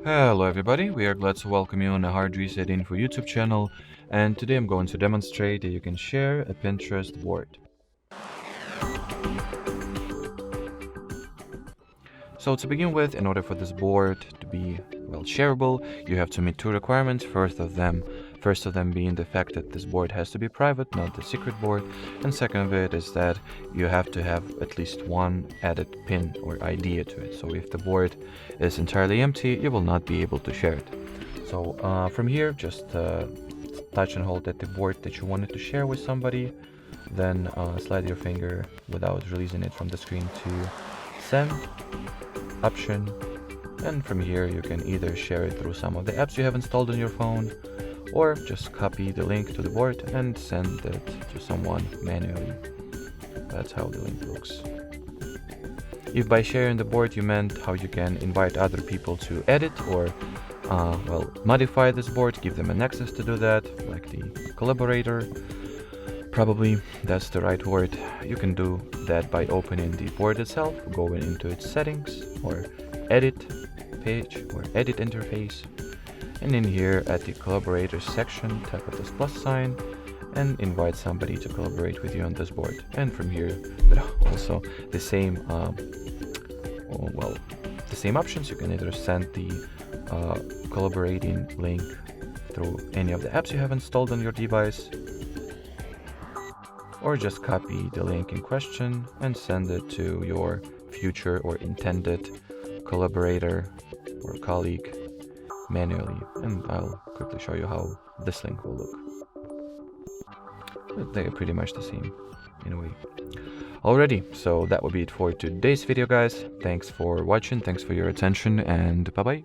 Hello everybody, we are glad to welcome you on the HardReset.Info YouTube channel, and today I'm going to demonstrate that you can share a Pinterest board. So to begin with, in order for this board to be shareable, you have to meet two requirements. First of them being the fact that this board has to be private, not the secret board, and second of it is that you have to have at least one added pin or idea to it. So if the board is entirely empty, you will not be able to share it. So from here, just touch and hold at the board that you wanted to share with somebody, then slide your finger without releasing it from the screen to send option, and from here you can either share it through some of the apps you have installed on your phone, or just copy the link to the board and send it to someone manually. That's how the link looks. If by sharing the board you meant how you can invite other people to edit or modify this board, give them an access to do that, like the collaborator, probably that's the right word. You can do that by opening the board itself, going into its settings or edit page or edit interface, and in here at the collaborators section, tap at this plus sign and invite somebody to collaborate with you on this board. And from here there are also the same options. You can either send the collaborating link through any of the apps you have installed on your device, or just copy the link in question and send it to your future or intended collaborator or colleague manually. And I'll quickly show you how this link will look. But they're pretty much the same in a way. Alrighty, so that would be it for today's video, guys. Thanks for watching, thanks for your attention, and bye bye.